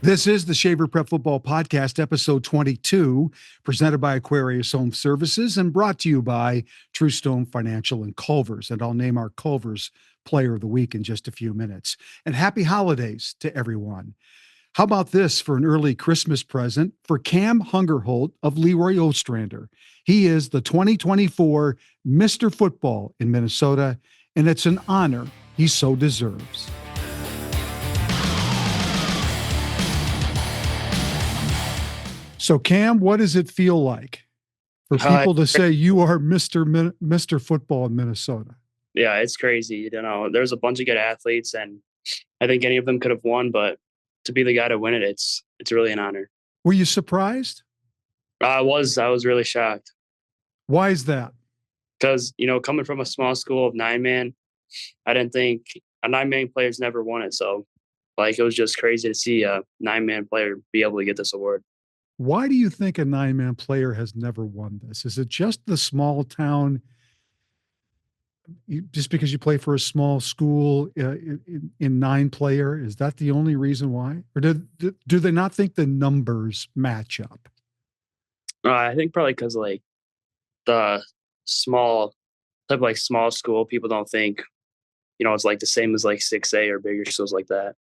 This is the Shaver Prep Football Podcast, episode 22, presented by Aquarius Home Services and brought to you by True Stone Financial and Culver's. And I'll name our Culver's Player of the Week in just a few minutes. And happy holidays to everyone. How about this for an early Christmas present for Cam Hungerholt of Leroy Ostrander? He is the 2024 Mr. Football in Minnesota, and it's an honor he so deserves. So, Cam, what does it feel like for people to say you are Mr. Football in Minnesota? Yeah, it's crazy. There's a bunch of good athletes, and I think any of them could have won, but to be the guy to win it, it's really an honor. Were you surprised? I was really shocked. Why is that? Because, coming from a small school of 9-man, I didn't think a 9-man player's never won it. So, it was just crazy to see a 9-man player be able to get this award. Why do you think a 9-man player has never won this? Is it just the small town? Just because you play for a small school in 9-player, is that the only reason why? Or do they not think the numbers match up? I think probably because the small small school, people don't think, it's the same as 6A or bigger schools like that.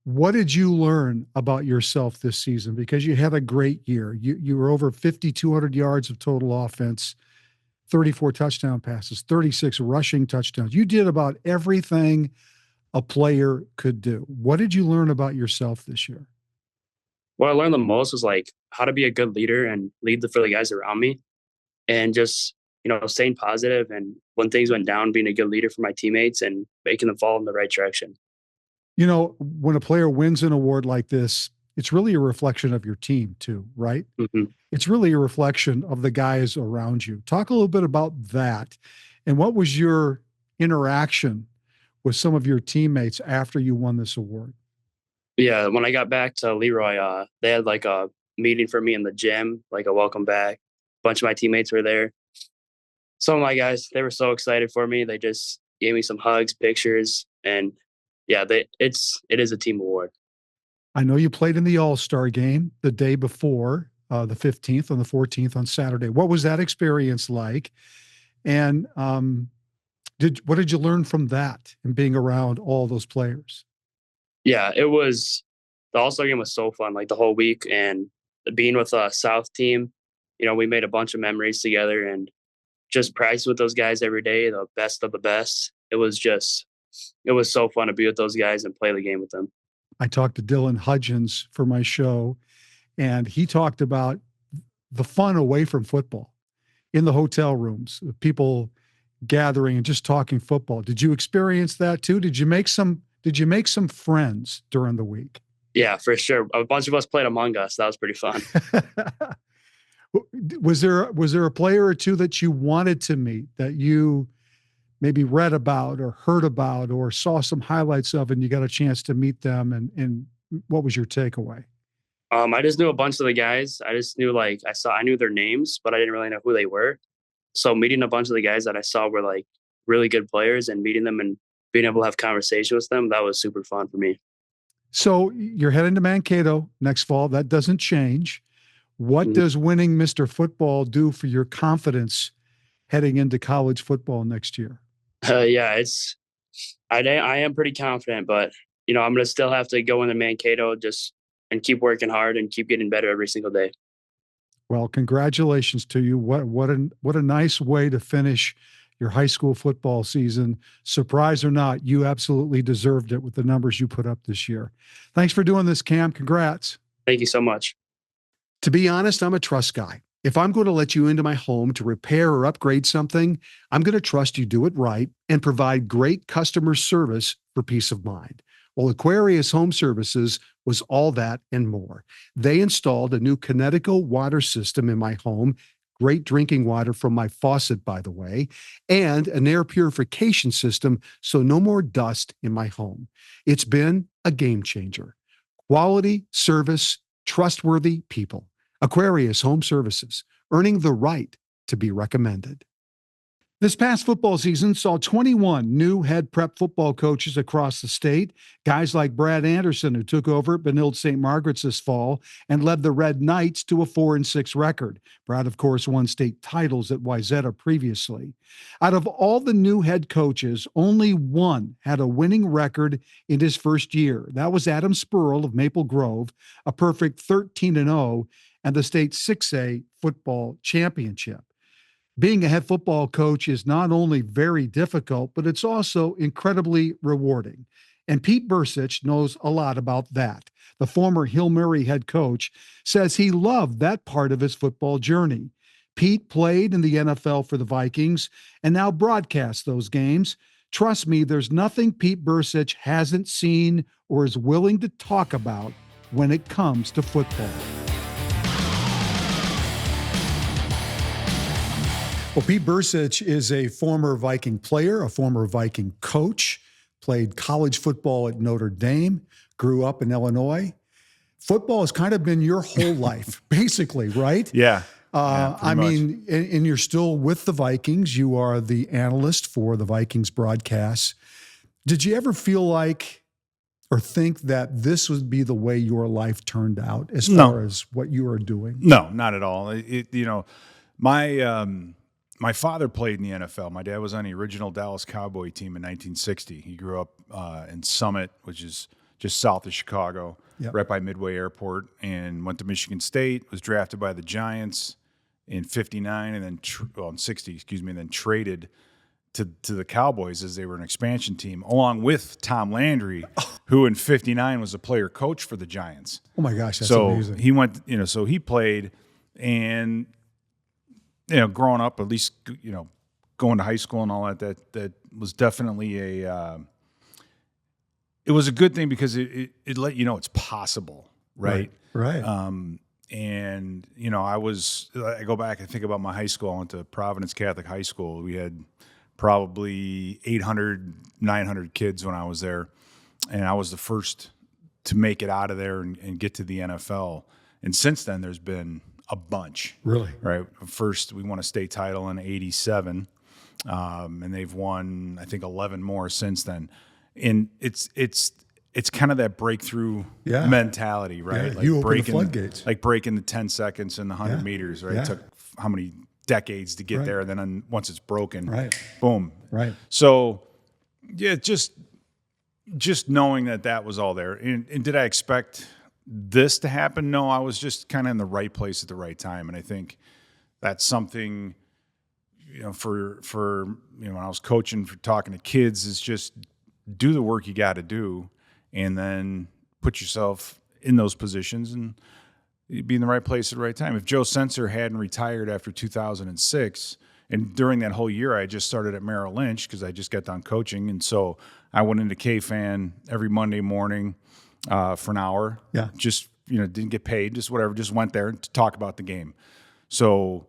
What did you learn about yourself this season? Because you had a great year. You were over 5,200 yards of total offense, 34 touchdown passes, 36 rushing touchdowns. You did about everything a player could do. What did you learn about yourself this year? What I learned the most was how to be a good leader and lead for the guys around me, and just, staying positive. And when things went down, being a good leader for my teammates and making them fall in the right direction. When a player wins an award like this, it's really a reflection of your team too, right? Mm-hmm. It's really a reflection of the guys around you. Talk a little bit about that. And what was your interaction with some of your teammates after you won this award? Yeah, when I got back to Leroy, they had a meeting for me in the gym, a welcome back. A bunch of my teammates were there. Some of my guys, they were so excited for me. They just gave me some hugs, pictures, and yeah, it is a team award. I know you played in the All-Star game the day before, the 15th and the 14th on Saturday. What was that experience like? And what did you learn from that and being around all those players? Yeah, the All-Star game was so fun, the whole week, and being with a South team, we made a bunch of memories together and just practice with those guys every day, the best of the best. It was so fun to be with those guys and play the game with them. I talked to Dylan Hudgens for my show, and he talked about the fun away from football in the hotel rooms, people gathering and just talking football. Did you experience that too? Did you make some friends during the week? Yeah, for sure. A bunch of us played Among Us. That was pretty fun. Was there a player or two that you wanted to meet that you maybe read about or heard about or saw some highlights of and you got a chance to meet them, and what was your takeaway? I just knew a bunch of the guys. I just knew I knew their names, but I didn't really know who they were. So meeting a bunch of the guys that I saw were really good players, and meeting them and being able to have conversation with them, that was super fun for me. So you're heading to Mankato next fall. That doesn't change. What does winning Mr. Football do for your confidence heading into college football next year? Yeah, I am pretty confident, but I'm going to still have to go into Mankato and keep working hard and keep getting better every single day. Well, congratulations to you. What a nice way to finish your high school football season. Surprise or not, you absolutely deserved it with the numbers you put up this year. Thanks for doing this, Cam. Congrats. Thank you so much. To be honest, I'm a trust guy. If I'm going to let you into my home to repair or upgrade something, I'm going to trust you do it right and provide great customer service for peace of mind. Well, Aquarius Home Services was all that and more. They installed a new Connecticut water system in my home, great drinking water from my faucet, by the way, and an air purification system, so no more dust in my home. It's been a game changer. Quality, service, trustworthy people. Aquarius Home Services, earning the right to be recommended. This past football season saw 21 new head prep football coaches across the state. Guys like Brad Anderson, who took over at Benilde St. Margaret's this fall and led the Red Knights to a 4-6 record. Brad, of course, won state titles at Wayzata previously. Out of all the new head coaches, only one had a winning record in his first year. That was Adam Spurl of Maple Grove, a perfect 13-0 and the state 6A football championship. Being a head football coach is not only very difficult, but it's also incredibly rewarding. And Pete Bercich knows a lot about that. The former Hill Murray head coach says he loved that part of his football journey. Pete played in the NFL for the Vikings and now broadcasts those games. Trust me, there's nothing Pete Bercich hasn't seen or is willing to talk about when it comes to football. Well, Pete Bercich is a former Viking player, a former Viking coach, played college football at Notre Dame, grew up in Illinois. Football has kind of been your whole life, basically, right? Yeah. I mean, and you're still with the Vikings. You are the analyst for the Vikings broadcasts. Did you ever feel like or think that this would be the way your life turned out as far as what you are doing? No, not at all. My father played in the NFL. My dad was on the original Dallas Cowboy team in 1960. He grew up in Summit, which is just south of Chicago, right by Midway Airport, and went to Michigan State, was drafted by the Giants in 59 and then in 60, and then traded to the Cowboys as they were an expansion team, along with Tom Landry, who in 59 was a player coach for the Giants. Oh my gosh, that's amazing. He went, so he played, and growing up, at least, going to high school and all that was definitely it was a good thing because it let you know it's possible, right? Right. And, I go back and think about my high school. I went to Providence Catholic High School. We had probably 800, 900 kids when I was there. And I was the first to make it out of there and get to the NFL. And since then, there's been a bunch. Really? Right. First, we won a state title in '87, and they've won, I think, 11 more since then. And it's kind of that breakthrough mentality, right? Yeah, you open the floodgates. Like breaking the 10 seconds and the 100 meters, right? Yeah. It took how many decades to get there, and then once it's broken, boom. Right. So, yeah, just knowing that was all there. And did I expect this to happen? No, I was just kind of in the right place at the right time. And I think that's something, for when I was coaching, for talking to kids, is just do the work you got to do and then put yourself in those positions and be in the right place at the right time. If Joe Sensor hadn't retired after 2006, and during that whole year, I just started at Merrill Lynch because I just got done coaching. And so I went into K-Fan every Monday morning for an hour. Yeah. Just, didn't get paid, just whatever, just went there to talk about the game. So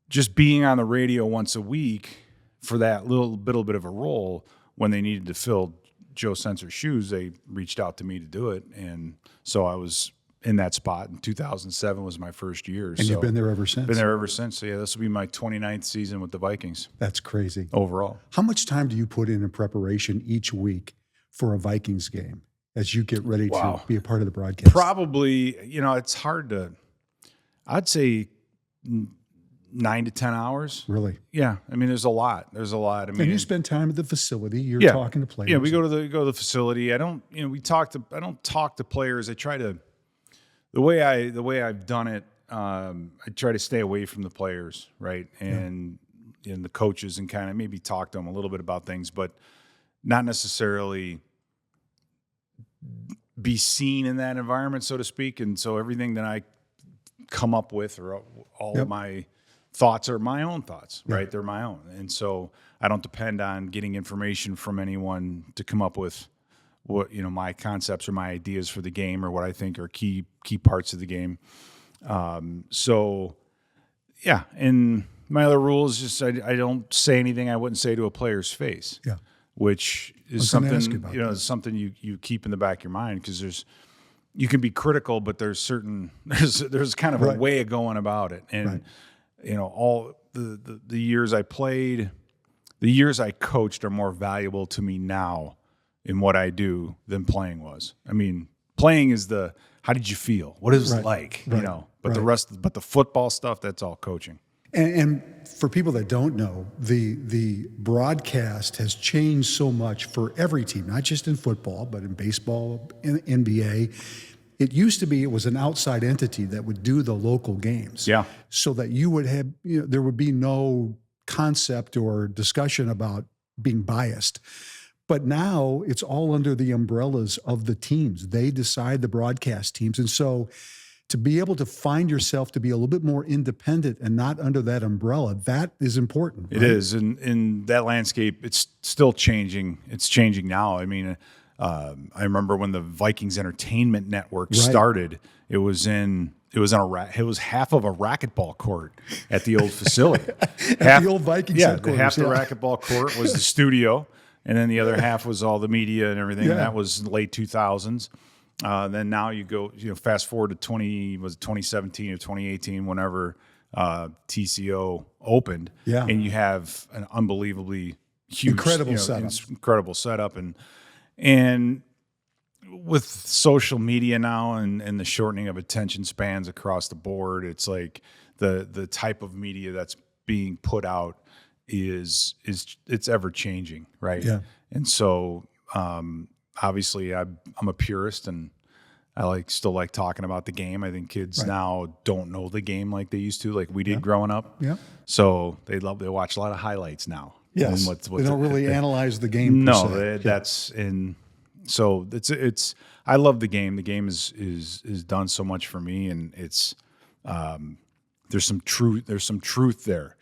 just being on the radio once a week for that little bit of a role, when they needed to fill Joe Sensor's shoes, they reached out to me to do it. And so I was in that spot. In 2007 was my first year. And you've been there ever since? Been there ever since. So, yeah, this will be my 29th season with the Vikings. That's crazy. Overall. How much time do you put in preparation each week for a Vikings game as you get ready to be a part of the broadcast? Probably, it's hard to, I'd say 9 to 10 hours. Really? Yeah. I mean, there's a lot. I mean, and you spend time at the facility. You're talking to players. Yeah, we go to the facility. I don't talk to players. I try to, the way I've done it, I try to stay away from the players, right? And the coaches, and kind of maybe talk to them a little bit about things, but not necessarily be seen in that environment, so to speak. And so everything that I come up with, or all of my thoughts, are my own thoughts, right? They're my own. And so I don't depend on getting information from anyone to come up with what, my concepts or my ideas for the game, or what I think are key parts of the game. And my other rule is just I don't say anything I wouldn't say to a player's face. Yeah. Which is something, is something you keep in the back of your mind, because you can be critical, but there's kind of a way of going about it. And all the years I played, the years I coached are more valuable to me now in what I do than playing was. I mean, playing is how did you feel? What is it like? Right. You know, but the football stuff, that's all coaching. And for people that don't know, the broadcast has changed so much for every team, not just in football, but in baseball, in NBA. It used to be it was an outside entity that would do the local games. Yeah. So that you would have, there would be no concept or discussion about being biased. But now it's all under the umbrellas of the teams. They decide the broadcast teams. And so to be able to find yourself to be a little bit more independent and not under that umbrella, that is important. Right? It is. And in that landscape, it's still changing. It's changing now. I mean, I remember when the Vikings Entertainment Network started, it was half of a racquetball court at the old facility. The old Vikings headquarters. Half the racquetball court was the studio, and then the other half was all the media and everything. That was late 2000s. Then now you go, fast forward to 2017 or 2018, whenever TCO opened, and you have an unbelievably huge, incredible setup, and with social media now and the shortening of attention spans across the board, it's like the type of media that's being put out is it's ever changing, right? Yeah. And so obviously I'm a purist, and I still like talking about the game. I think kids now don't know the game like they used to, like we did growing up. Yeah. So they watch a lot of highlights now. Yes. They don't really analyze the game. No, that's in. So it's. I love the game. The game is done so much for me, and it's. There's some truth there,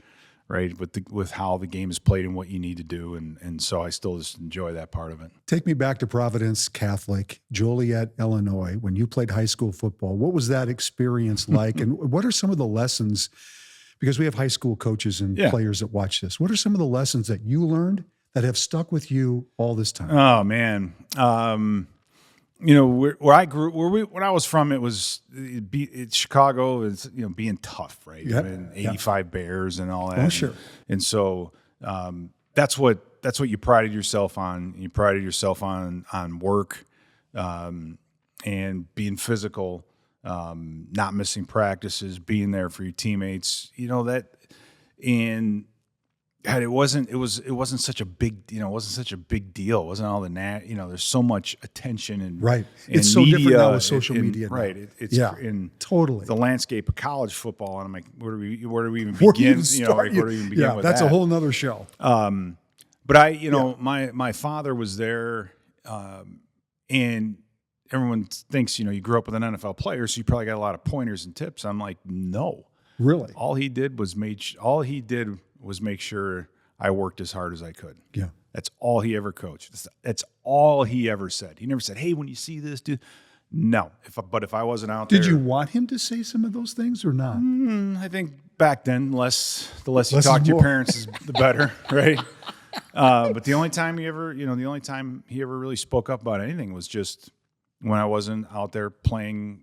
right? With how the game is played and what you need to do, and so I still just enjoy that part of it. Take me back to Providence Catholic, Joliet, Illinois, when you played high school football. What was that experience like, and what are some of the lessons? Because we have high school coaches and players that watch this. What are some of the lessons that you learned that have stuck with you all this time? Oh man, where I grew, where I was from, it's Chicago is being tough, right? Yep. 85 Bears and all that. Oh, sure. And so that's what you prided yourself on. You prided yourself on work and being physical. Not missing practices, being there for your teammates, and it wasn't such a big, it wasn't such a big deal. It wasn't all there's so much attention and it's so media, different now with social media. Right. It's in totally the landscape of college football. And I'm like, where do we even begin? Where do we even begin with that's that? a whole nother show. But my father was there, and everyone thinks, you grew up with an NFL player, so you probably got a lot of pointers and tips. I'm like, no. Really? All he did was make sure I worked as hard as I could. Yeah. That's all he ever coached. That's all he ever said. He never said, hey, when you see this, dude. No. If I wasn't out there. Did you want him to say some of those things or not? I think back then, the less you talk to your parents, the better, right? But the only time he ever really spoke up about anything was just when I wasn't out there playing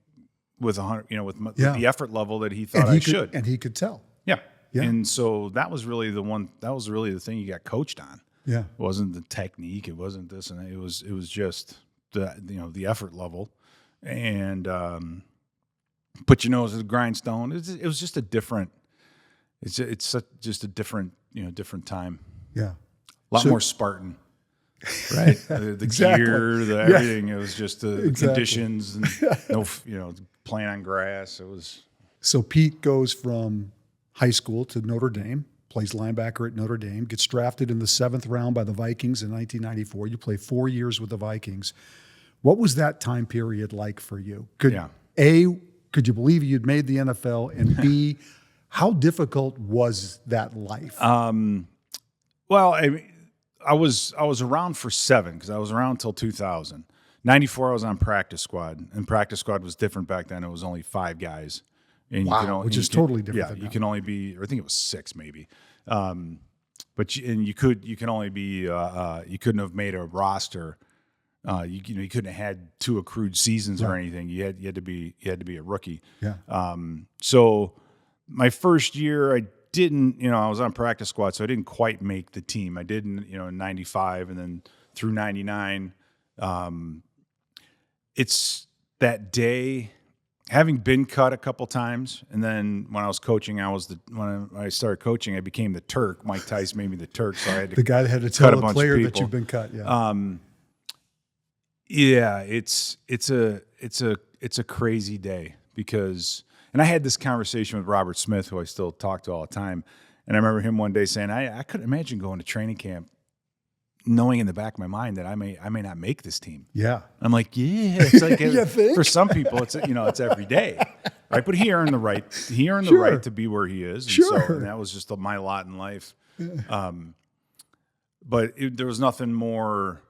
with with the effort level that he thought I should. And he could tell. Yeah. And so that was really the thing you got coached on. Yeah. It wasn't the technique. It wasn't this, and it was just the effort level, and put your nose to the grindstone. It was just a different. It's just a different different time. Yeah. A lot more Spartan. Right, the gear, everything. It was just the conditions, and playing on grass. It was. So Pete goes from high school to Notre Dame, plays linebacker at Notre Dame, gets drafted in the 7th round by the Vikings in 1994. You play 4 years with the Vikings. What was that time period like for you? Could you believe you'd made the NFL, and B, how difficult was that life? Well, I was around for 7 because I was around until 2000. 94, I was on practice squad, and practice squad was different back then. It was only 5 guys. And which is totally different. Yeah, you can only be, or I think it was 6 maybe. But you can only be, you couldn't have made a roster. You couldn't have had 2 accrued seasons or anything. You had to be a rookie. Yeah. So my first year, didn't, I was on practice squad, so I didn't quite make the team. I did in 95 and then through 99. It's that day, having been cut a couple times, and then when I was coaching, when I started coaching, I became the Turk. Mike Tice made me the Turk, so I had to the guy that had to cut tell a the bunch player of that people. you've been cut. Yeah. Yeah, it's a crazy day because, and I had this conversation with Robert Smith, who I still talk to all the time, and I remember him one day saying, I couldn't imagine going to training camp knowing in the back of my mind that I may not make this team. Yeah. I'm like, yeah, it's like You think? for some people it's it's every day, right? But he earned the right. He earned the Sure. right to be where he is. And Sure. So, and that was just my lot in life. But there was nothing more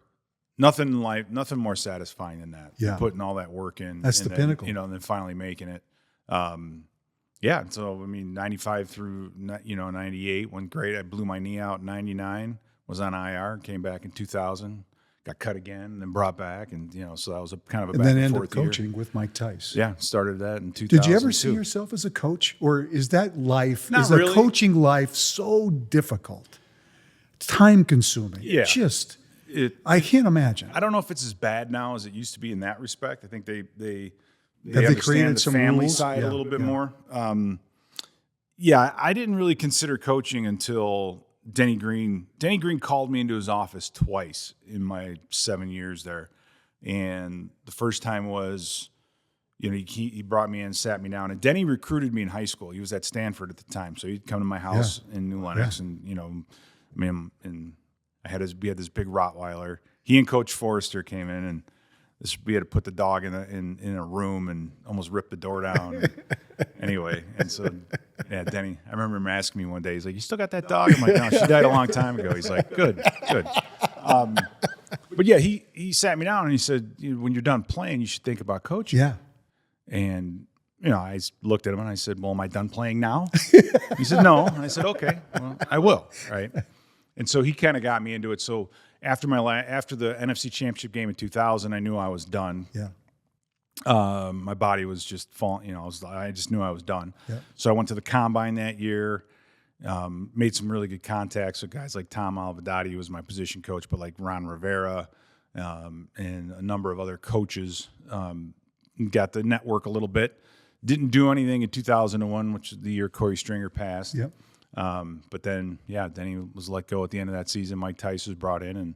satisfying than that. Yeah. Putting all that work in. That's and the then, pinnacle. And then finally making it. Yeah. So 95 through 98 went great. I blew my knee out in 99. Was on IR, came back in 2000, got cut again, and then brought back, and so that was a kind of a And back then and ended forth up coaching with Mike Tice. Yeah, started that in 2000. Did you ever see yourself as a coach, or is that life? Not is the really. coaching life so difficult, time consuming? Yeah. I can't imagine. I don't know if it's as bad now as it used to be in that respect. I think they they understand created the some family rules? side Yeah, a little bit yeah. more. I didn't really consider coaching until Denny Green called me into his office twice in my 7 years there. And the first time was, he brought me in, sat me down. And Denny recruited me in high school. He was at Stanford at the time. So he'd come to my house in New Lenox. And, and we had this big Rottweiler. He and Coach Forrester came in, and we had to put the dog in a room and almost rip the door down. Anyway, and so Denny, I remember him asking me one day, he's like, "You still got that dog?" I'm like, "No, she died a long time ago." He's like, "Good." But yeah, he sat me down and he said, "When you're done playing, you should think about coaching." Yeah. And I looked at him and I said, "Well, am I done playing now?" He said, "No." And I said, "Okay, well, I will." Right. And so he kind of got me into it. So after the NFC Championship game in 2000, I knew I was done. Yeah. My body was just falling. I just knew I was done. Yeah. So I went to the combine that year. Made some really good contacts with guys like Tom Alvadotti, who was my position coach, but like Ron Rivera, and a number of other coaches. Got the network a little bit. Didn't do anything in 2001, which is the year Corey Stringer passed. Yep. But then, Denny was let go at the end of that season. Mike Tice was brought in, and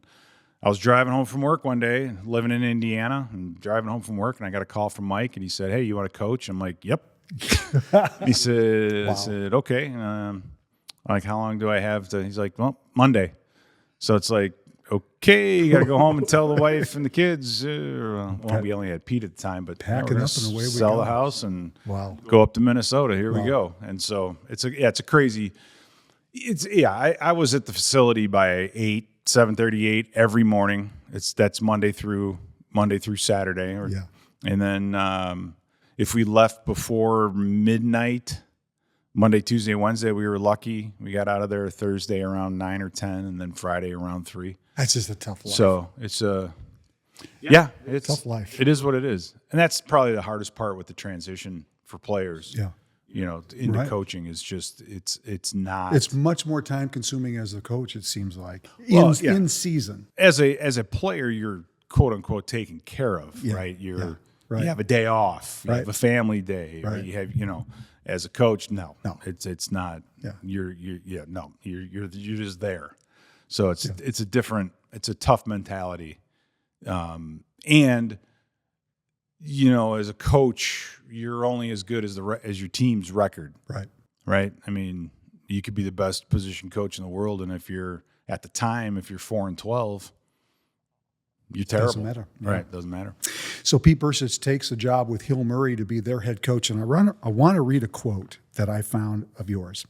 I was driving home from work one day, living in Indiana, and driving home from work, and I got a call from Mike, and he said, "Hey, you want to coach?" I'm like, "Yep." He said, Wow. I said, "Okay." Like, how long do I have to? He's like, "Well, Monday." So it's like, okay, you got to go home and tell the wife and the kids. We only had Pete at the time, but Pack it up and away we sell go. the house and Wow. go up to Minnesota. Here we Wow. go. And so it's a crazy. I was at the facility by 7:38 every morning. That's Monday through Saturday. Yeah. And then if we left before midnight, Monday, Tuesday, Wednesday, we were lucky. We got out of there Thursday around 9 or 10, and then Friday around 3. That's just a tough life. So it's it's Tough life. It is what it is, and that's probably the hardest part with the transition for players. Yeah. Into Right. coaching is just it's not. It's much more time consuming as a coach, it seems like. Well, In season. as a player, you're quote unquote taken care of, Yeah, right? yeah, right. You have a day off, you Right. have a family day, Right. right? You have as a coach, no, No. it's not. Yeah. You're just there. So it's it's a tough mentality, and as a coach, you're only as good as as your team's record. Right. Right? I mean, you could be the best position coach in the world, and if you're 4-12, you're terrible. Doesn't matter. Yeah. Right? Doesn't matter. So Pete Bercich takes a job with Hill Murray to be their head coach. And I want to read a quote that I found of yours.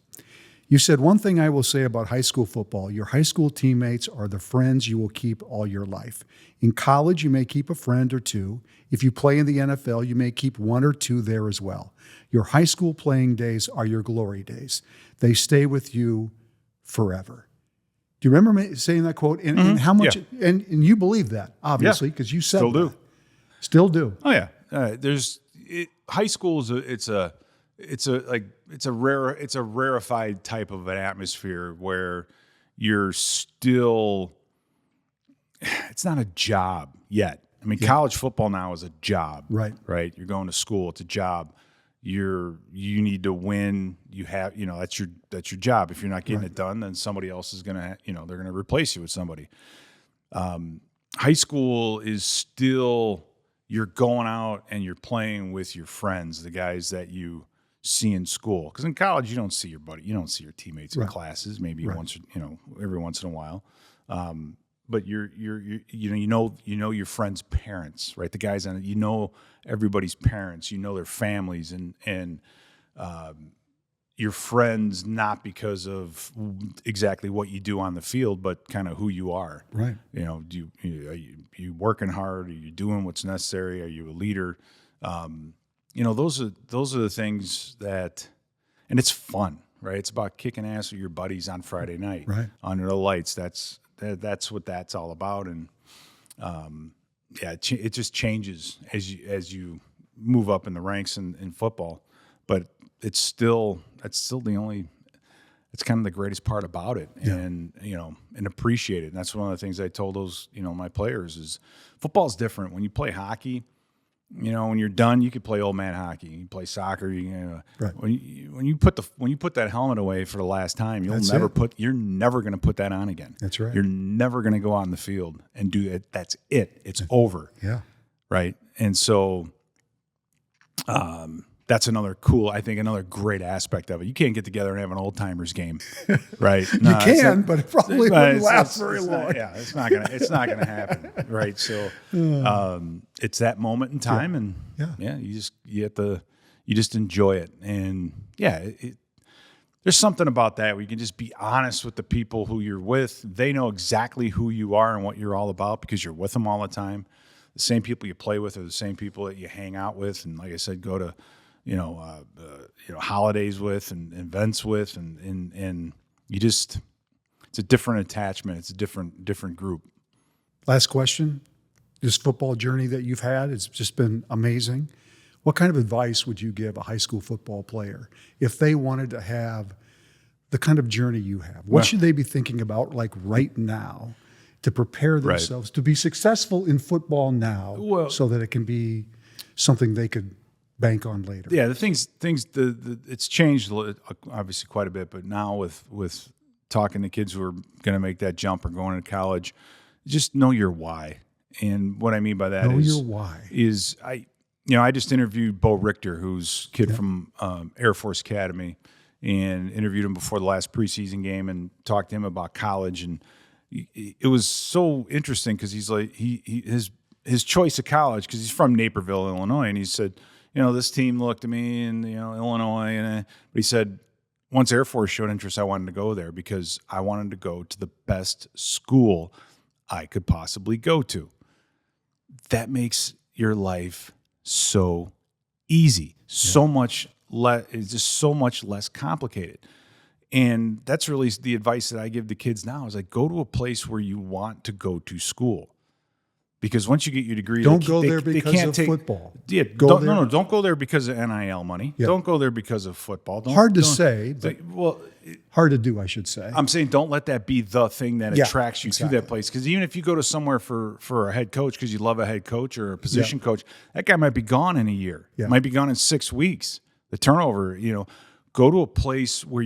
You said, "One thing I will say about high school football, your high school teammates are the friends you will keep all your life. In college, you may keep a friend or two. If you play in the NFL, you may keep one or two there as well. Your high school playing days are your glory days. They stay with you forever." Do you remember saying that quote? And how much? Yeah. And you believe that, obviously, because you said Still do. that. Still do. Oh yeah. High school is like it's a rarefied type of an atmosphere where you're still, it's not a job yet. I mean, college football now is a job, Right. Right. You're going to school. It's a job. You need to win. You have, that's your job. If you're not getting it done, then somebody else is going to, they're going to replace you with somebody. High school is still, you're going out and you're playing with your friends, the guys that you see in school. Because in college, you don't see your buddy, you don't see your teammates in classes, maybe once, every once in a while. But you know your friends' parents, right? The guys on it, everybody's parents, their families, and your friends not because of exactly what you do on the field, but kind of who you are. Right. Are you working hard? Are you doing what's necessary? Are you a leader? Those are the things that, and it's fun, right? It's about kicking ass with your buddies on Friday night, right, under the lights. That's what that's all about, and it just changes as you move up in the ranks in football. But it's still the only. It's kind of the greatest part about it, and appreciate it. And that's one of the things I told those my players is football's different. When you play hockey, when you're done, you could play old man hockey. You play soccer. Right. When you put that helmet away for the last time, you're never going to put that on again. That's right. You're never going to go on the field and do it. That's it. It's over. Yeah. Right. And so, that's another great aspect of it. You can't get together and have an old timers game, right? No, you can, but it probably wouldn't last very long. It's not gonna happen, right? So, it's that moment in time, and you just enjoy it, and there's something about that where you can just be honest with the people who you're with. They know exactly who you are and what you're all about because you're with them all the time. The same people you play with are the same people that you hang out with, and like I said, go to holidays with and events with, and you just, it's a different attachment. It's a different group. Last question. This football journey that you've had, it's just been amazing. What kind of advice would you give a high school football player if they wanted to have the kind of journey you have? What should they be thinking about right now to prepare themselves to be successful in football now so that it can be something they could bank on later? Yeah, it's changed obviously quite a bit, but now with talking to kids who are going to make that jump or going to college, just know your why. And what I mean by that is your why. I just interviewed Bo Richter, who's a kid from Air Force Academy, and interviewed him before the last preseason game and talked to him about college. And it was so interesting because he's like his choice of college, because he's from Naperville, Illinois, and he said, this team looked at me in Illinois, but he said, once Air Force showed interest, I wanted to go there because I wanted to go to the best school I could possibly go to. That makes your life so easy, so much less. It's just so much less complicated. And that's really the advice that I give the kids now is go to a place where you want to go to school. Because once you get your degree, don't go there because of football. Yeah, don't go there because of NIL money. Yeah. Don't go there because of football. Hard to say, but hard to do, I should say. I'm saying don't let that be the thing that attracts you to that place. Because even if you go to somewhere for a head coach because you love a head coach or a position coach, that guy might be gone in a year. Yeah. Might be gone in 6 weeks. The turnover, go to a place where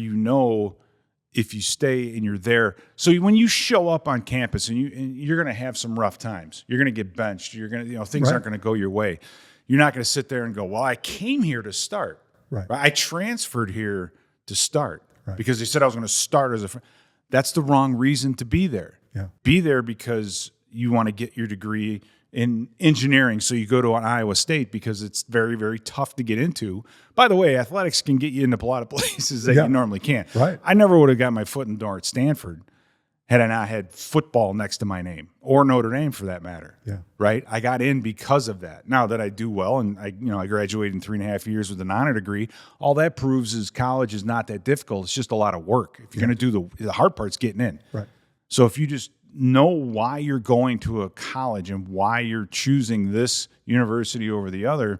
if you stay and you're there. So when you show up on campus and you're going to have some rough times, you're going to get benched. You're going to, things aren't going to go your way. You're not going to sit there and go, well, I came here to start. Right. I transferred here to start because they said I was going to start as a. That's the wrong reason to be there. Yeah. Be there because you want to get your degree in engineering, so you go to an Iowa State because it's very, very tough to get into. By the way, athletics can get you into a lot of places that you normally can't. Right. I never would have got my foot in the door at Stanford had I not had football next to my name, or Notre Dame for that matter. Yeah. Right? I got in because of that. Now that I do well, and I graduated in 3.5 years with an honor degree, all that proves is college is not that difficult. It's just a lot of work. If you're going to do the hard part's getting in. Right. So if you just know why you're going to a college and why you're choosing this university over the other,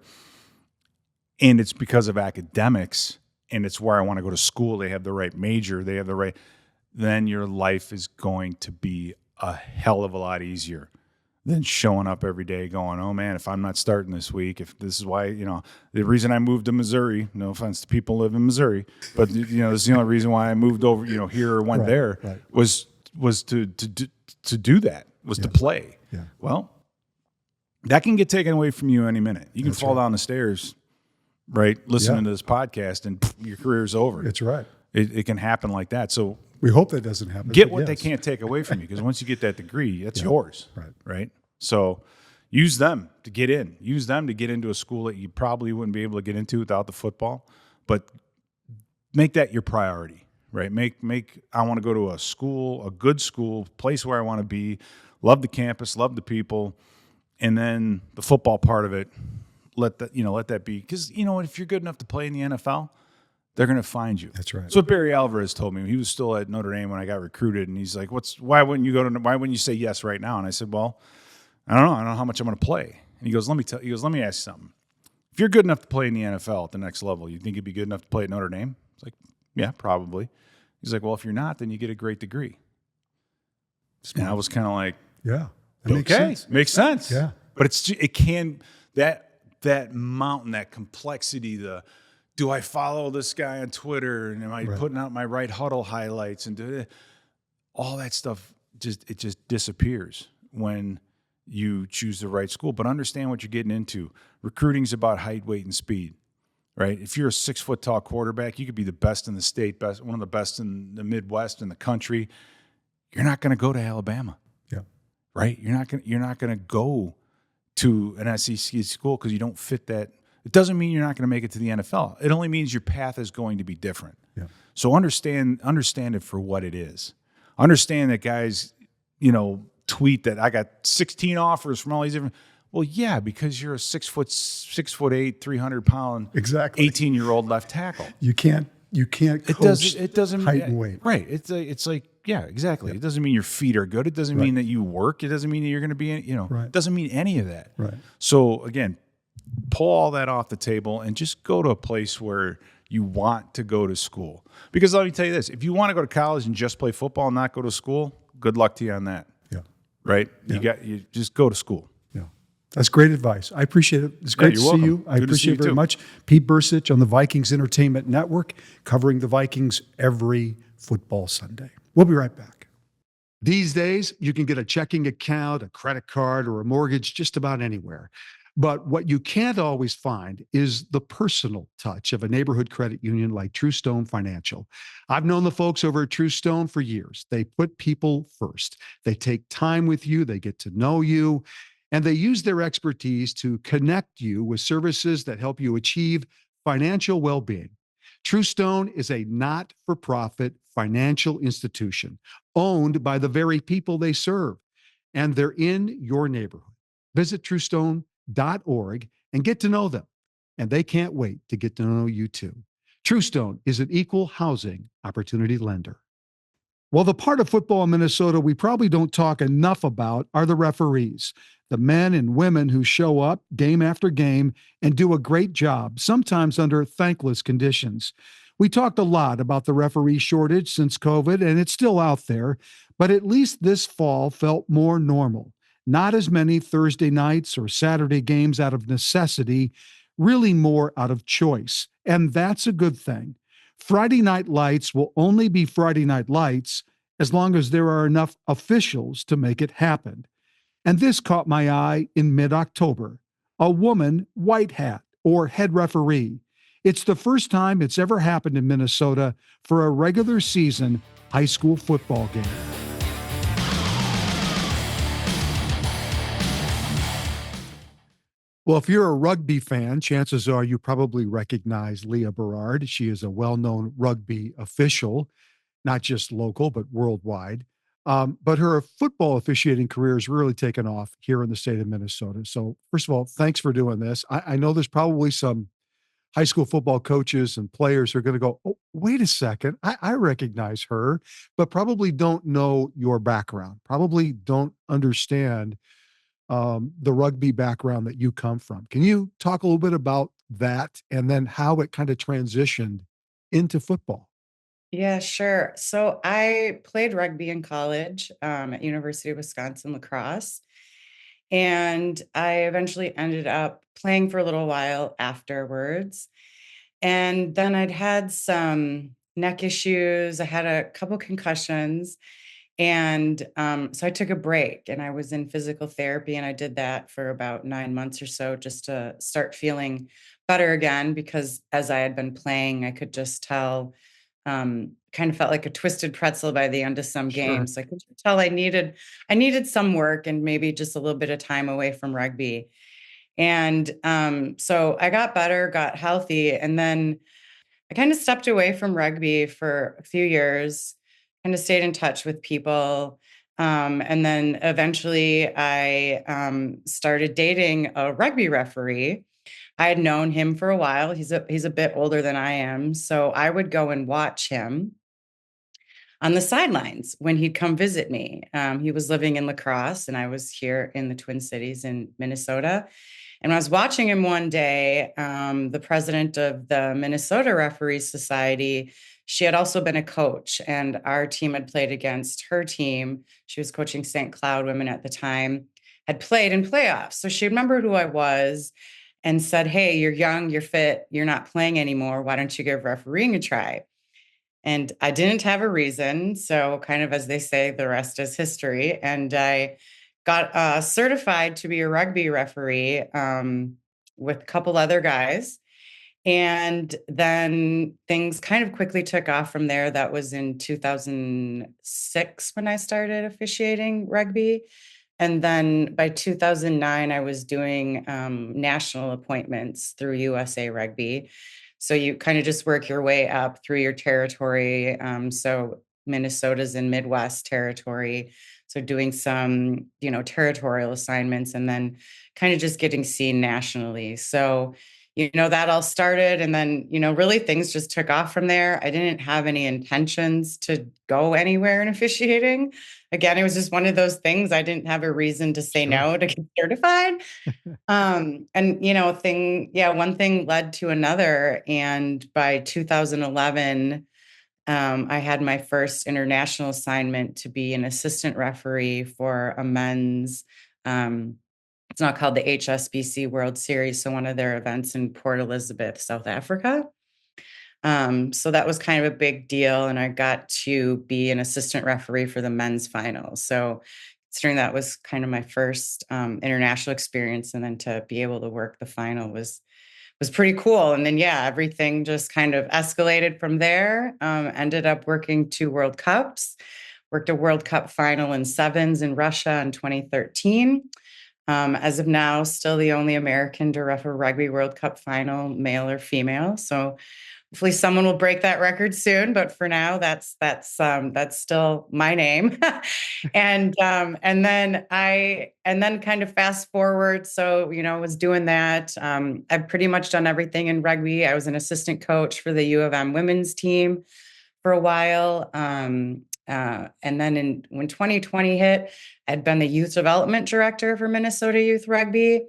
and it's because of academics, and it's where I want to go to school, they have the right major, they have the right, then your life is going to be a hell of a lot easier than showing up every day going, oh man, if I'm not starting this week, if this is why, the reason I moved to Missouri, no offense to people who live in Missouri, but this is the only reason why I moved over, here or went there was to do that, was to play. Yeah. Well, that can get taken away from you any minute. You can fall down the stairs, right, listening to this podcast, and your career's over. That's right. It can happen like that. So we hope that doesn't happen. Get what they can't take away from you, because once you get that degree, that's yours. Right. So use them to get in. Use them to get into a school that you probably wouldn't be able to get into without the football. But make that your priority, right? I want to go to a school, a good school, place where I want to be, love the campus, love the people, and then the football part of it, let that be. Because if you're good enough to play in the NFL, they're going to find you. That's right. That's what Barry Alvarez told me. He was still at Notre Dame when I got recruited, and he's like, why wouldn't you say yes right now? And I said, well, I don't know how much I'm going to play. And he goes, let me ask you something. If you're good enough to play in the NFL at the next level, you think you'd be good enough to play at Notre Dame? It's like, yeah, probably. He's like, well, if you're not, then you get a great degree. Smart. And I was kind of like, yeah, that makes sense. Yeah. But that mountain, that complexity, do I follow this guy on Twitter, and am I putting out my right huddle highlights, and all that stuff just disappears when you choose the right school. But understand what you're getting into. Recruiting's about height, weight, and speed, right? If you're a 6 foot tall quarterback, you could be the best in the state, one of the best in the Midwest, in the country. You're not going to go to Alabama, right? You're not going to go to an SEC school because you don't fit that. It doesn't mean you're not going to make it to the NFL. It only means your path is going to be different. Yeah. So understand it for what it is. Understand that guys, tweet that I got 16 offers from all these different. Well, yeah, because you're a 6'8", 300-pound, exactly 18-year-old left tackle. You can't coach it doesn't height and weight. Right. It's like, yeah, exactly. Yeah. It doesn't mean your feet are good. It doesn't mean that you work. It doesn't mean that you're going to be, it doesn't mean any of that. Right. So again, pull all that off the table and just go to a place where you want to go to school. Because let me tell you this, if you want to go to college and just play football and not go to school, good luck to you on that. Yeah. Right? Yeah. You just go to school. Yeah. That's great advice. I appreciate it. It's great to see you. I appreciate it very much. Pete Bercich on the Vikings Entertainment Network, covering the Vikings every football Sunday. We'll be right back. These days, you can get a checking account, a credit card, or a mortgage just about anywhere. But what you can't always find is the personal touch of a neighborhood credit union like True Stone Financial. I've known the folks over at True Stone for years. They put people first. They take time with you. They get to know you. And they use their expertise to connect you with services that help you achieve financial well-being. True Stone is a not-for-profit financial institution owned by the very people they serve, and they're in your neighborhood. Visit truestone.org and get to know them. And they can't wait to get to know you too. True Stone is an equal housing opportunity lender. Well, the part of football in Minnesota we probably don't talk enough about are the referees, the men and women who show up game after game and do a great job, sometimes under thankless conditions. We talked a lot about the referee shortage since COVID, and it's still out there, but at least this fall felt more normal. Not as many Thursday nights or Saturday games out of necessity, really more out of choice. And that's a good thing. Friday night lights will only be Friday night lights as long as there are enough officials to make it happen. And this caught my eye in mid-October. A woman white hat or head referee. It's the first time it's ever happened in Minnesota for a regular season high school football game. Well, if you're a rugby fan, chances are you probably recognize Leah Berard. She is a well-known rugby official, not just local, but worldwide. But her football officiating career has really taken off here in the state of Minnesota. So first of all, thanks for doing this. I know there's probably some high school football coaches and players who are going to go, oh, wait a second, I recognize her, but probably don't know your background, probably don't understand the rugby background that you come from. Can you talk a little bit about that and then how it kind of transitioned into football? Yeah, sure. So I played rugby in college at University of Wisconsin lacrosse, and I eventually ended up playing for a little while afterwards. And then I'd had some neck issues. I had a couple concussions. And so I took a break and I was in physical therapy. And I did that for about 9 months or so just to start feeling better again. Because as I had been playing, I could just tell, kind of felt like a twisted pretzel by the end of some Sure. games. So I could tell I needed some work and maybe just a little bit of time away from rugby. And so I got better, got healthy, and then I kind of stepped away from rugby for a few years, kind of stayed in touch with people. And then eventually I started dating a rugby referee. I had known him for a while. He's a bit older than I am. So I would go and watch him on the sidelines when he'd come visit me. He was living in La Crosse, and I was here in the Twin Cities in Minnesota. And I was watching him one day, the president of the Minnesota Referees Society, she had also been a coach, and our team had played against her team. She was coaching St. Cloud women at the time, had played in playoffs. So she remembered who I was and said, "Hey, you're young, you're fit, you're not playing anymore. Why don't you give refereeing a try?" And I didn't have a reason. So, kind of as they say, the rest is history. And I got certified to be a rugby referee with a couple other guys. And then things kind of quickly took off from there. That was in 2006 when I started officiating rugby. And then by 2009, I was doing national appointments through USA Rugby. So you kind of just work your way up through your territory. So Minnesota's in Midwest territory. So doing some, territorial assignments and then kind of just getting seen nationally. So, that all started. And then, really things just took off from there. I didn't have any intentions to go anywhere in officiating. Again, it was just one of those things. I didn't have a reason to say Sure. no to get certified. And one thing led to another. And by 2011, I had my first international assignment to be an assistant referee for a men's, it's not called the HSBC World Series, so one of their events in Port Elizabeth, South Africa. So that was kind of a big deal. And I got to be an assistant referee for the men's final. So considering that was kind of my first international experience, and then to be able to work the final was pretty cool. And then, yeah, everything just kind of escalated from there. Ended up working 2 World Cups, worked a World Cup final in sevens in Russia in 2013. As of now, still the only American to ref a Rugby World Cup final, male or female. So hopefully someone will break that record soon. But for now, that's still my name. And then kind of fast forward. So was doing that. I've pretty much done everything in rugby. I was an assistant coach for the U of M women's team for a while. And then when 2020 hit, I'd been the youth development director for Minnesota Youth Rugby,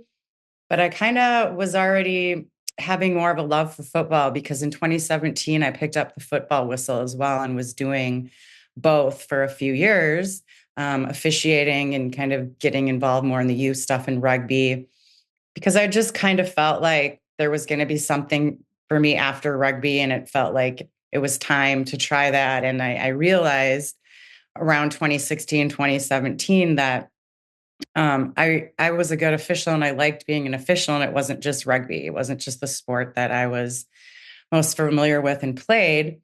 but I kind of was already having more of a love for football because in 2017, I picked up the football whistle as well and was doing both for a few years, officiating and kind of getting involved more in the youth stuff in rugby, because I just kind of felt like there was going to be something for me after rugby. And it felt like it was time to try that. And I realized around 2016, 2017 that I was a good official and I liked being an official, and it wasn't just rugby. It wasn't just the sport that I was most familiar with and played.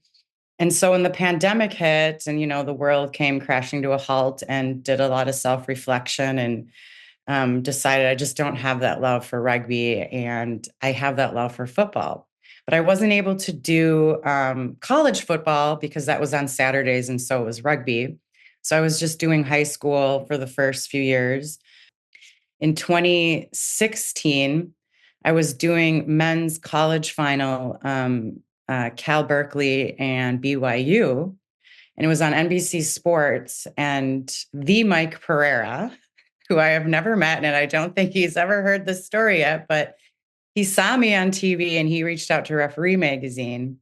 And so when the pandemic hit and, the world came crashing to a halt, and did a lot of self-reflection and decided I just don't have that love for rugby and I have that love for football. But I wasn't able to do college football because that was on Saturdays and so was rugby. So I was just doing high school for the first few years. In 2016, I was doing men's college final, Cal Berkeley and BYU, and it was on NBC Sports. And the Mike Pereira, who I have never met, and I don't think he's ever heard this story yet, but he saw me on TV and he reached out to Referee Magazine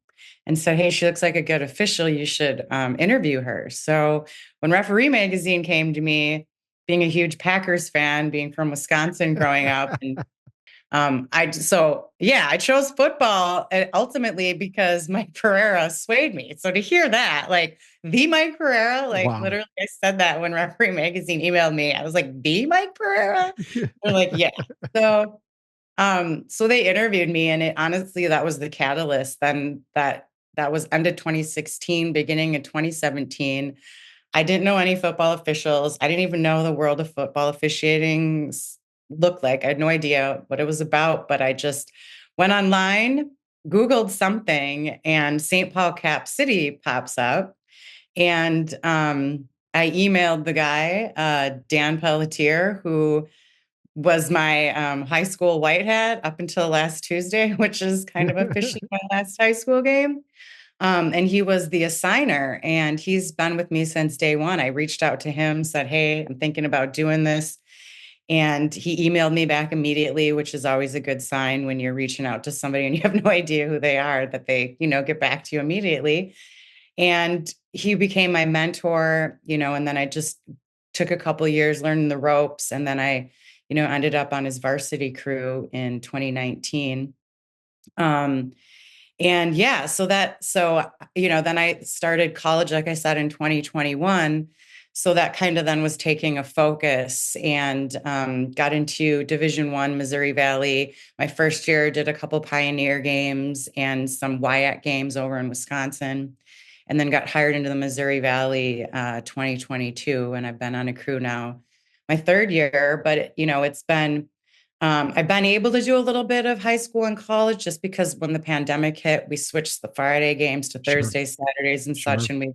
and said, "Hey, she looks like a good official. You should interview her." So when Referee Magazine came to me, being a huge Packers fan, being from Wisconsin growing up, and I chose football ultimately because Mike Pereira swayed me. So to hear that, like the Mike Pereira, like Wow. literally I said that when Referee Magazine emailed me. I was like, the Mike Pereira? They're like, yeah. So so they interviewed me, and it honestly, that was the catalyst. Then that was end of 2016, beginning of 2017. I didn't know any football officials. I didn't even know the world of football officiating looked like. I had no idea what it was about, but I just went online, Googled something, and St. Paul Cap City pops up. And I emailed the guy, Dan Pelletier, who was my high school white hat up until last Tuesday, which is kind of officially my last high school game. And he was the assigner, and he's been with me since day one. I reached out to him, said, "Hey, I'm thinking about doing this." And he emailed me back immediately, which is always a good sign when you're reaching out to somebody and you have no idea who they are, that they, get back to you immediately. And he became my mentor, and then I just took a couple of years learning the ropes. And then I, ended up on his varsity crew in 2019. And yeah, then I started college, like I said, in 2021. So that kind of then was taking a focus, and got into Division I, Missouri Valley. My first year did a couple Pioneer games and some WIAC games over in Wisconsin, and then got hired into the Missouri Valley 2022. And I've been on a crew now my third year, but it's been I've been able to do a little bit of high school and college just because when the pandemic hit, we switched the Friday games to Sure. Thursdays, Saturdays, and Sure. such. And we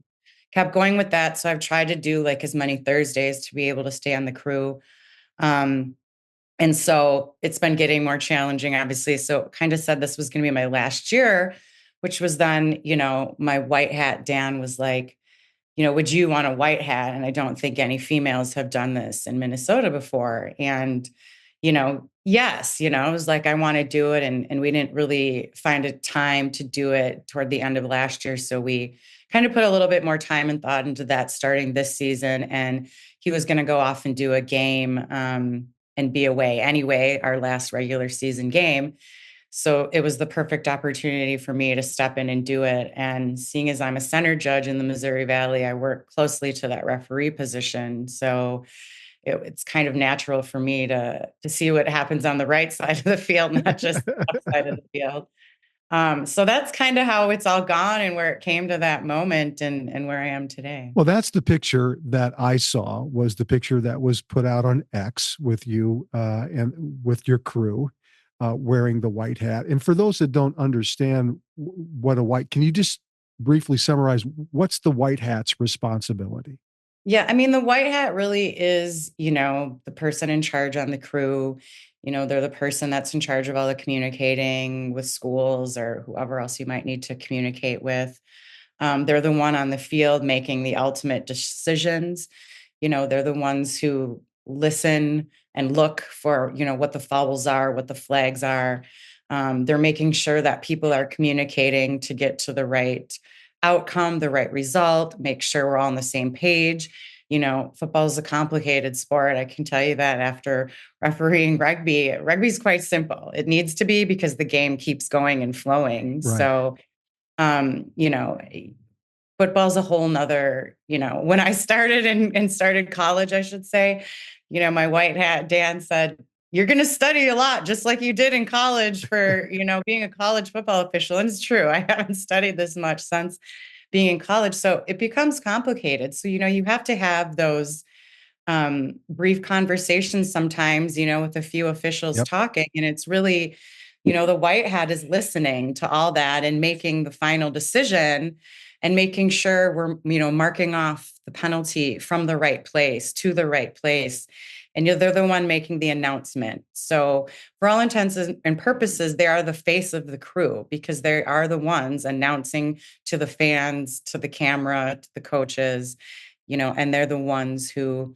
kept going with that. So I've tried to do like as many Thursdays to be able to stay on the crew. And so it's been getting more challenging, obviously. So kind of said this was going to be my last year, which was then, my white hat Dan was like, would you want a white hat? And I don't think any females have done this in Minnesota before. And, yes, it was like, I want to do it. And we didn't really find a time to do it toward the end of last year. So we kind of put a little bit more time and thought into that starting this season. And he was going to go off and do a game and be away anyway, our last regular season game. So it was the perfect opportunity for me to step in and do it. And seeing as I'm a center judge in the Missouri Valley, I work closely to that referee position. So it's kind of natural for me to see what happens on the right side of the field, not just the left side of the field. So that's kind of how it's all gone and where it came to that moment and where I am today. Well, that's the picture that I saw, was the picture that was put out on X with you and with your crew wearing the white hat. And for those that don't understand can you just briefly summarize what's the white hat's responsibility? Yeah, I mean, the white hat really is, the person in charge on the crew. They're the person that's in charge of all the communicating with schools or whoever else you might need to communicate with. They're the one on the field making the ultimate decisions. They're the ones who listen and look for, what the fouls are, what the flags are. They're making sure that people are communicating to get to the right outcome, the right result, make sure we're all on the same page. Football is a complicated sport. I can tell you that after refereeing rugby. Rugby's quite simple. It needs to be because the game keeps going and flowing. Right. So, football's a whole nother, when I started and started college, I should say, my white hat Dan said, "You're going to study a lot, just like you did in college for, being a college football official." And it's true. I haven't studied this much since being in college. So it becomes complicated. So, you have to have those brief conversations sometimes, with a few officials talking. And it's really, the white hat is listening to all that and making the final decision and making sure we're, marking off the penalty from the right place to the right place. And they're the one making the announcement. So for all intents and purposes, they are the face of the crew because they are the ones announcing to the fans, to the camera, to the coaches, and they're the ones who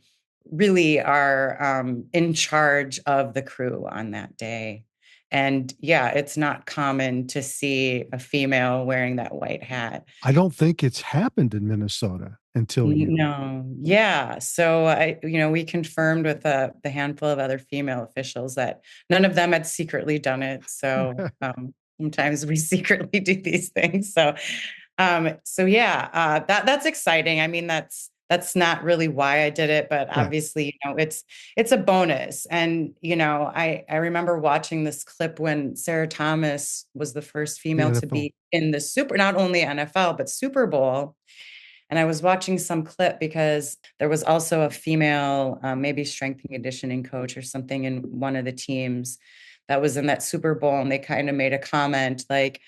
really are in charge of the crew on that day. And yeah, it's not common to see a female wearing that white hat. I don't think it's happened in Minnesota until you. No, yeah. So we confirmed with the handful of other female officials that none of them had secretly done it. So sometimes we secretly do these things. So yeah, that's exciting. I mean, that's not really why I did it, but Right. obviously, it's a bonus. And I remember watching this clip when Sarah Thomas was the first The female to NFL. be in the not only NFL but Super Bowl. And I was watching some clip because there was also a female, maybe strength and conditioning coach or something in one of the teams that was in that Super Bowl, and they kind of made a comment like,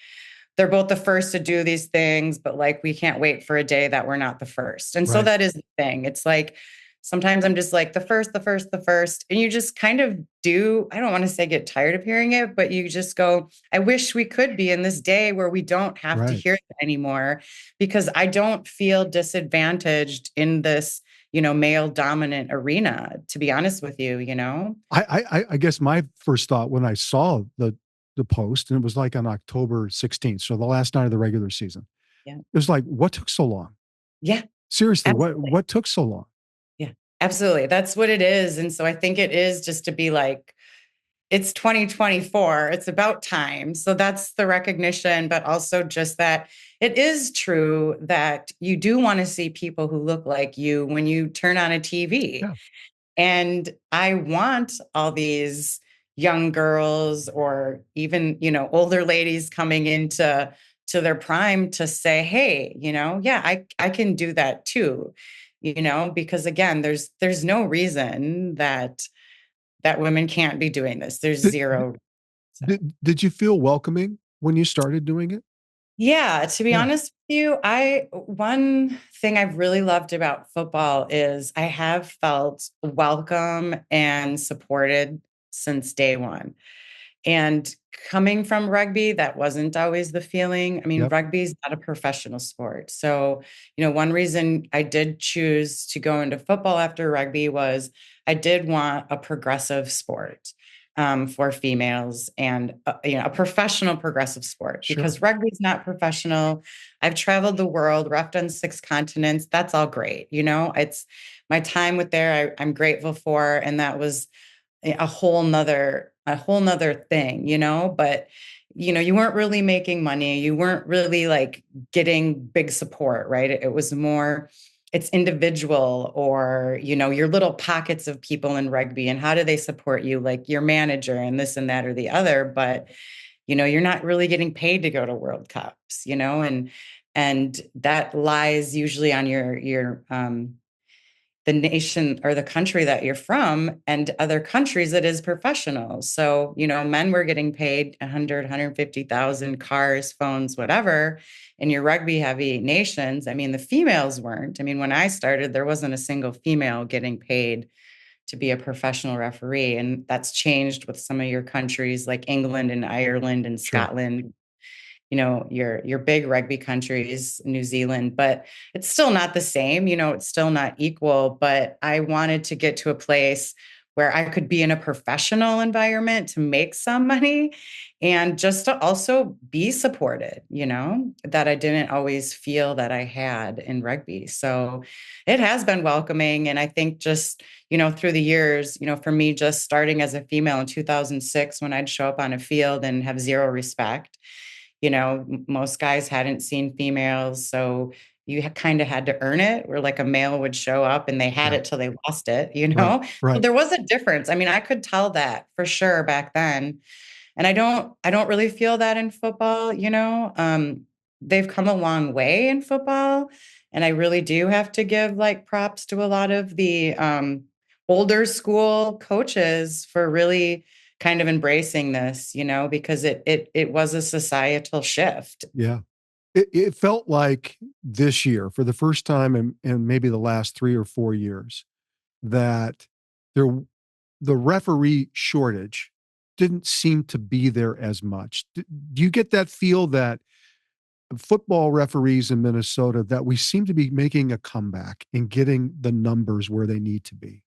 they're both the first to do these things, but like, we can't wait for a day that we're not the first. And so Right. that is the thing. It's like, sometimes I'm just like the first, the first, the first. And you just kind of do, I don't want to say get tired of hearing it, but you just go, I wish we could be in this day where we don't have to Right. hear it anymore, because I don't feel disadvantaged in this, male dominant arena, to be honest with you, I guess my first thought when I saw the post, and it was like on October 16th, so the last night of the regular season. Yeah. It was like, what took so long? Yeah, Seriously, absolutely. what took so long? Yeah, absolutely. That's what it is. And so I think it is just to be like, it's 2024. It's about time. So that's the recognition, but also just that it is true that you do want to see people who look like you when you turn on a TV. Yeah. And I want all these young girls or even, older ladies coming into their prime to say, hey, yeah, I can do that too. Because again, there's no reason that women can't be doing this. There's Did, zero. So. did you feel welcoming when you started doing it? Yeah, to be Yeah. honest with you, one thing I've really loved about football is I have felt welcome and supported since day one. And coming from rugby, that wasn't always the feeling. I mean, Yep. rugby is not a professional sport. So, one reason I did choose to go into football after rugby was I did want a progressive sport for females and, a professional progressive sport, Sure. because rugby is not professional. I've traveled the world, refed on 6 continents. That's all great. It's my time with there. I'm grateful for, and that was a whole nother thing, but you weren't really making money. You weren't really like getting big support, right? It was more, it's individual, or, your little pockets of people in rugby, and how do they support you? Like your manager and this and that or the other, but you're not really getting paid to go to World Cups, and that lies usually on your the nation or the country that you're from, and other countries it is professional. So, men were getting paid 100, 150,000, cars, phones, whatever, in your rugby heavy nations. I mean, the females weren't. I mean, when I started, there wasn't a single female getting paid to be a professional referee. And that's changed with some of your countries like England and Ireland and Sure. Scotland, your big rugby countries, New Zealand, but it's still not the same, it's still not equal. But I wanted to get to a place where I could be in a professional environment to make some money, and just to also be supported, that I didn't always feel that I had in rugby. So it has been welcoming. And I think just, through the years, for me, just starting as a female in 2006, when I'd show up on a field and have zero respect, most guys hadn't seen females. So you kind of had to earn it, where like a male would show up and they had Yeah. it till they lost it, Right. So Right. there was a difference. I mean, I could tell that for sure back then. And I don't really feel that in football, they've come a long way in football. And I really do have to give like props to a lot of the older school coaches for really kind of embracing this, because it was a societal shift. Yeah. It felt like this year, for the first time in maybe the last 3 or 4 years, that there the referee shortage didn't seem to be there as much. Do you get that feel that football referees in Minnesota, that we seem to be making a comeback and getting the numbers where they need to be?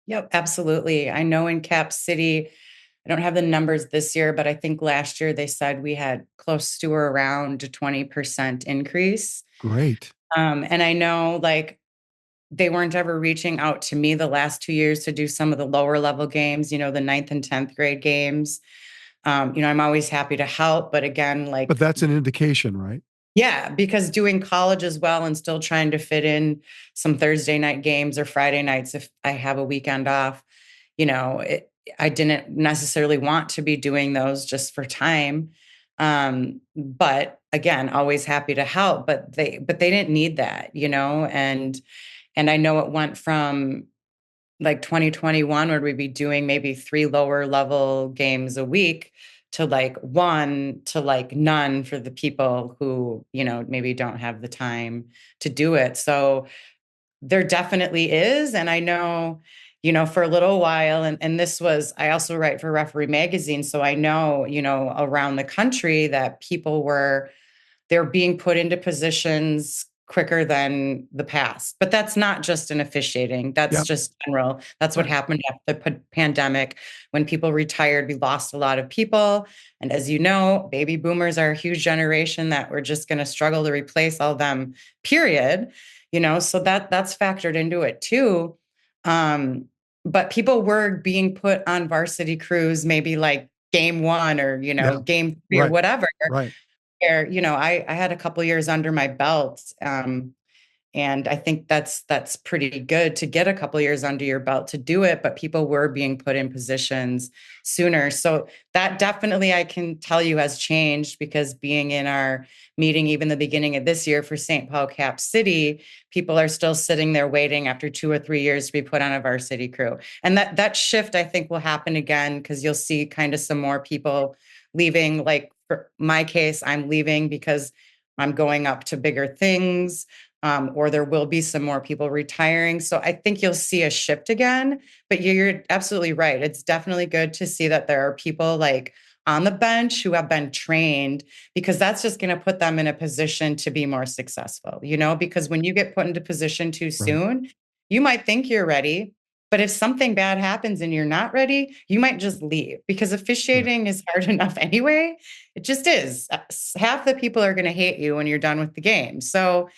Yep, absolutely. I know in Cap City, I don't have the numbers this year, but I think last year they said we had close to or around a 20% increase. Great. And I know like they weren't ever reaching out to me the last 2 years to do some of the lower level games, the ninth and 10th grade games. I'm always happy to help, but again, like, But that's an indication, right? yeah, because doing college as well and still trying to fit in some Thursday night games or Friday nights if I have a weekend off, I didn't necessarily want to be doing those just for time. But again, always happy to help, but they didn't need that, and I know it went from like 2021 where we'd be doing maybe 3 lower level games a week to like 1 to like none for the people who, maybe don't have the time to do it. So there definitely is. And I know, for a little while, and this was, I also write for Referee Magazine. So I know, around the country that they're being put into positions quicker than the past. But that's not just in officiating. That's Yep. just general. That's what Right. happened after the pandemic. When people retired, we lost a lot of people. And as you know, baby boomers are a huge generation that we're just going to struggle to replace all them, period. So that's factored into it too. But people were being put on varsity crews, maybe like game 1 or, Yeah. game 3 or Right. whatever. Right. Where, I had a couple years under my belt. And I think that's pretty good to get a couple years under your belt to do it, but people were being put in positions sooner. So that definitely I can tell you has changed, because being in our meeting, even the beginning of this year for St. Paul Cap City, people are still sitting there waiting after 2 or 3 years to be put on a varsity crew. And that shift I think will happen again, because you'll see kind of some more people leaving. Like for my case, I'm leaving because I'm going up to bigger things. Or there will be some more people retiring. So I think you'll see a shift again, but you're absolutely right. It's definitely good to see that there are people like on the bench who have been trained, because that's just going to put them in a position to be more successful, because when you get put into position too soon, you might think you're ready, but if something bad happens and you're not ready, you might just leave, because officiating is hard enough anyway. It just is. Half the people are going to hate you when you're done with the game. So,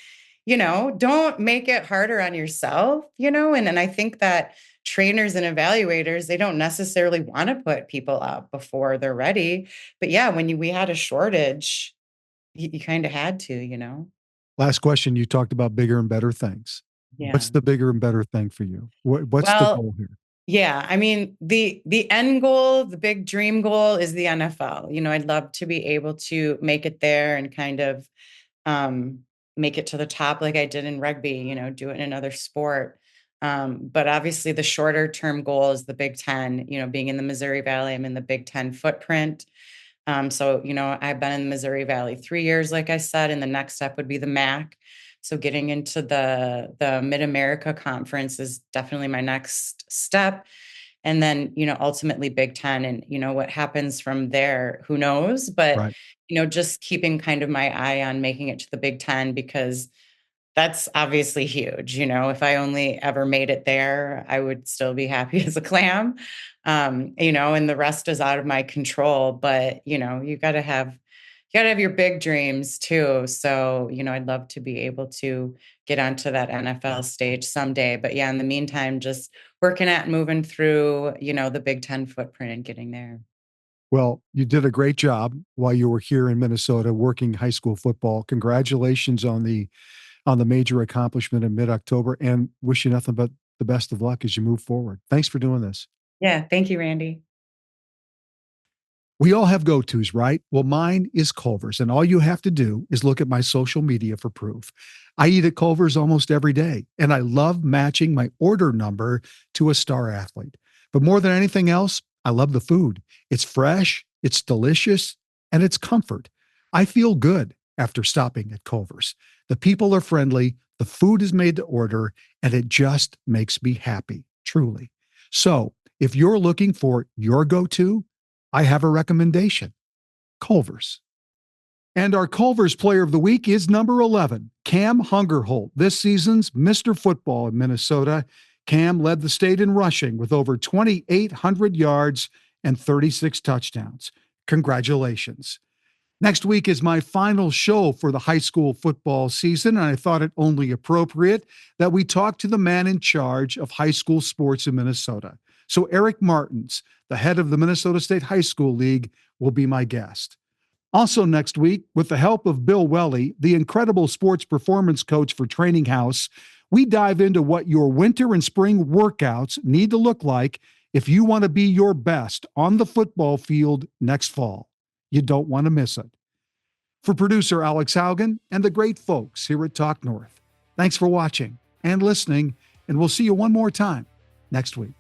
don't make it harder on yourself, and I think that trainers and evaluators, they don't necessarily want to put people up before they're ready. But yeah, when we had a shortage, you kind of had to. Last question. You talked about bigger and better things. Yeah. What's the bigger and better thing for you? What's the Well, goal here? yeah, I mean, the end goal, the big dream goal is the NFL. I'd love to be able to make it there and kind of make it to the top like I did in rugby, do it in another sport. But obviously the shorter term goal is the Big Ten, being in the Missouri Valley, I'm in the Big Ten footprint. So, I've been in the Missouri Valley 3 years, like I said, and the next step would be the MAC. So getting into the Mid-America Conference is definitely my next step. And then, ultimately Big Ten, and, what happens from there, who knows? But, Right. Just keeping kind of my eye on making it to the Big Ten, because that's obviously huge. If I only ever made it there, I would still be happy as a clam. And the rest is out of my control. But, you gotta have your big dreams too. So, I'd love to be able to get onto that NFL stage someday. But yeah, in the meantime, just working at moving through, the Big Ten footprint and getting there. Well, you did a great job while you were here in Minnesota working high school football. Congratulations on the major accomplishment in mid-October, and wish you nothing but the best of luck as you move forward. Thanks for doing this. Yeah. Thank you, Randy. We all have go-tos, right? Well, mine is Culver's, and all you have to do is look at my social media for proof. I eat at Culver's almost every day, and I love matching my order number to a star athlete. But more than anything else, I love the food. It's fresh, it's delicious, and it's comfort. I feel good after stopping at Culver's. The people are friendly, the food is made to order, and it just makes me happy, truly. So if you're looking for your go-to, I have a recommendation: Culver's. And our Culver's player of the week is number 11, Cam Hungerholt, this season's Mr. Football in Minnesota. Cam led the state in rushing with over 2,800 yards and 36 touchdowns. Congratulations. Next week is my final show for the high school football season, and I thought it only appropriate that we talk to the man in charge of high school sports in Minnesota. So Eric Martins, the head of the Minnesota State High School League, will be my guest. Also next week, with the help of Bill Welly, the incredible sports performance coach for Training House, we dive into what your winter and spring workouts need to look like if you want to be your best on the football field next fall. You don't want to miss it. For producer Alex Haugen and the great folks here at Talk North, thanks for watching and listening, and we'll see you one more time next week.